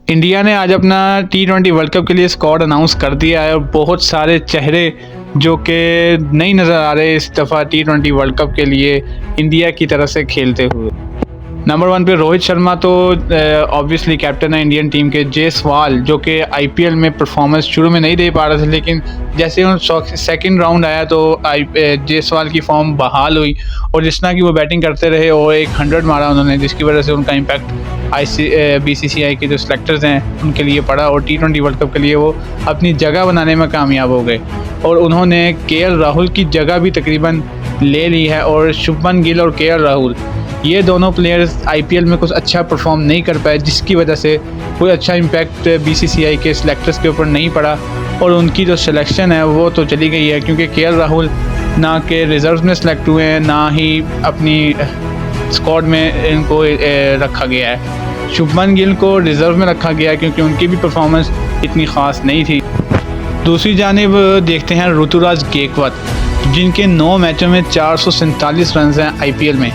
India ने आज अपना T20 वर्ल्ड कप के लिए स्क्वाड अनाउंस कर दिया है और बहुत सारे चेहरे जो कि नहीं नज़र आ रहे इस दफ़ा T20 वर्ल्ड कप के लिए इंडिया की तरफ से खेलते हुए। नंबर 1 पे रोहित शर्मा तो ऑब्वियसली कैप्टन है इंडियन टीम के। जायसवाल जो कि IPL में परफॉर्मेंस शुरू में नहीं दे पा रहे थे, लेकिन जैसे उन सेकंड राउंड आया तो जायसवाल की फॉर्म बहाल हुई और जिस तरह की वो बैटिंग करते रहे और एक 100 मारा उन्होंने, जिसकी वजह से उनका इम्पैक्ट BCCI के जो सेलेक्टर्स हैं उनके लिए पड़ा और T20 वर्ल्ड कप के लिए वो अपनी जगह बनाने में कामयाब हो गए और उन्होंने KL राहुल की जगह भी तकरीबन ले ली है। और शुभमन गिल और KL राहुल ये दोनों प्लेयर्स IPL में कुछ अच्छा परफॉर्म नहीं कर पाए, जिसकी वजह से कोई अच्छा इम्पैक्ट BCCI के सिलेक्टर्स के ऊपर नहीं पड़ा और उनकी जो सिलेक्शन है वो तो चली गई है, क्योंकि KL राहुल ना के रिज़र्व में सेलेक्ट हुए हैं ना ही अपनी स्क्वाड में इनको रखा गया है। शुभमन गिल को रिज़र्व में रखा गया क्योंकि उनकी भी परफॉर्मेंस इतनी ख़ास नहीं थी। दूसरी जानिब देखते हैं ऋतुराज गायकवाड़, जिनके 9 मैचों में 447 रन हैं IPL में,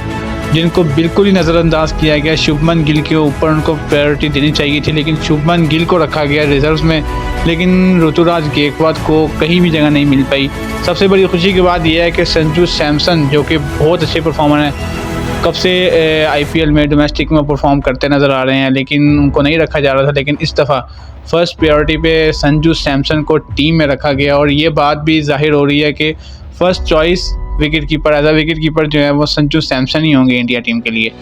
जिनको बिल्कुल ही नज़रअंदाज किया गया। शुभमन गिल के ऊपर उनको प्रायोरिटी देनी चाहिए थी, लेकिन शुभमन गिल को रखा गया रिजर्व में, लेकिन ऋतुराज गायकवाड़ को कहीं भी जगह नहीं मिल पाई। सबसे बड़ी खुशी की बात यह है कि संजू सैमसन जो कि बहुत अच्छे परफॉर्मर हैं, कब से IPL में डोमेस्टिक में परफॉर्म करते नज़र आ रहे हैं, लेकिन उनको नहीं रखा जा रहा था। लेकिन इस दफ़ा फर्स्ट प्रायोरिटी पे संजू सैमसन को टीम में रखा गया और ये बात भी जाहिर हो रही है कि first choice wicket keeper as a wicket keeper जो है वो संजू सैमसन ही होंगे इंडिया टीम के लिए।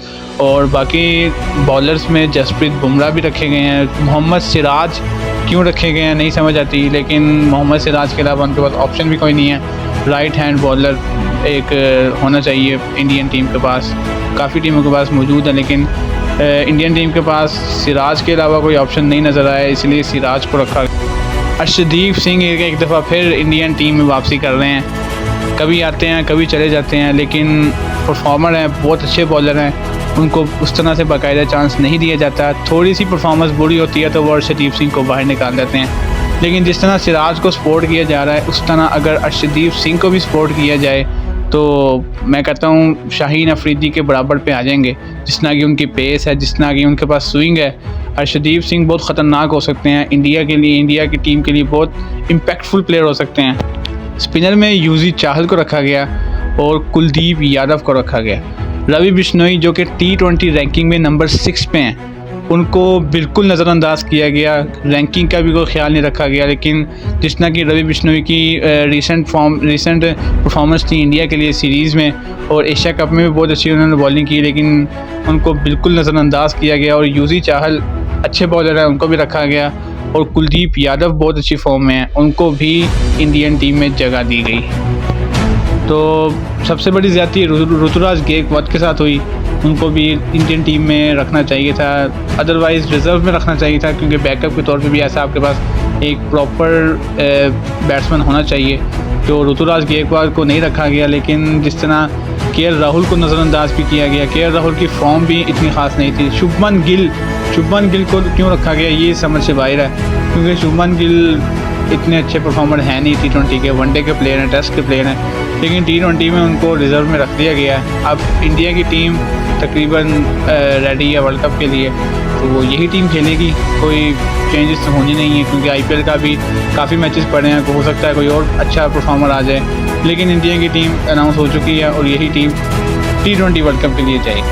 और बाकी बॉलर्स में जसप्रीत बुमराह भी रखे गए हैं। मोहम्मद सिराज क्यों रखे गए हैं नहीं समझ आती, लेकिन मोहम्मद सिराज के अलावा उनके पास ऑप्शन भी कोई नहीं है। राइट हैंड बॉलर एक होना चाहिए इंडियन टीम के पास, काफ़ी टीमों के पास मौजूद है, लेकिन इंडियन टीम के पास सिराज के अलावा कोई ऑप्शन नहीं नज़र आया, इसलिए सिराज को रखा। अर्शदीप सिंह एक दफ़ा फिर इंडियन टीम में वापसी कर रहे हैं, कभी आते हैं कभी चले जाते हैं, लेकिन परफॉर्मर हैं, बहुत अच्छे बॉलर हैं, उनको उस तरह से बाकायदा चांस नहीं दिया जाता। थोड़ी सी परफॉर्मेंस बुरी होती है तो वो अर्शदीप सिंह को बाहर निकाल देते हैं, लेकिन जिस तरह सिराज को सपोर्ट किया जा रहा है उस तरह अगर अर्शदीप सिंह को भी सपोर्ट किया जाए तो मैं कहता हूँ शाहीन अफरीदी के बराबर पे आ जाएंगे। जिस तरह की उनकी पेस है, जिस तरह की उनके पास स्विंग है, अर्शदीप सिंह बहुत ख़तरनाक हो सकते हैं इंडिया के लिए, इंडिया की टीम के लिए बहुत इम्पैक्टफुल प्लेयर हो सकते हैं। स्पिनर में युजवेंद्र चाहल को रखा गया और कुलदीप यादव को रखा गया। रवि बिश्नोई जो कि T20 रैंकिंग में नंबर 6 पे हैं, उनको बिल्कुल नज़रअंदाज किया गया, रैंकिंग का भी कोई ख्याल नहीं रखा गया। लेकिन जिस तरह की रवि बिश्नोई की रीसेंट परफॉर्मेंस थी इंडिया के लिए सीरीज़ में और एशिया कप में भी बहुत अच्छी उन्होंने बॉलिंग की, लेकिन उनको बिल्कुल नज़रअंदाज किया गया। और युजवेंद्र चाहल अच्छे बॉलर हैं, उनको भी रखा गया और कुलदीप यादव बहुत अच्छी फॉर्म में हैं, उनको भी इंडियन टीम में जगह दी गई। तो सबसे बड़ी ज़्यादती ऋतुराज गायकवाड़ के साथ हुई, उनको भी इंडियन टीम में रखना चाहिए था, अदरवाइज़ रिज़र्व में रखना चाहिए था, क्योंकि बैकअप के तौर पे भी ऐसा आपके पास एक प्रॉपर बैट्समैन होना चाहिए। जो ऋतुराज गायकवाड़ को नहीं रखा गया, लेकिन जिस तरह KL राहुल को नज़रअंदाज भी किया गया, KL राहुल की फॉर्म भी इतनी ख़ास नहीं थी। शुभमन गिल को क्यों रखा गया ये समझ से बाहर है, क्योंकि शुभमन गिल इतने अच्छे परफॉर्मर हैं नहीं T20 के, वनडे के प्लेयर हैं, टेस्ट के प्लेयर हैं, लेकिन T20 में उनको रिज़र्व में रख दिया गया है। अब इंडिया की टीम तकरीबन रेडी है वर्ल्ड कप के लिए, तो वो यही टीम खेलेगी, कोई चेंजेस तो होनी नहीं है, क्योंकि IPL का भी काफ़ी मैचेस पड़े हैं, हो सकता है कोई और अच्छा परफॉर्मर आ जाए, लेकिन इंडिया की टीम अनाउंस हो चुकी है और यही टीम T20 वर्ल्ड कप के लिए जाएगी।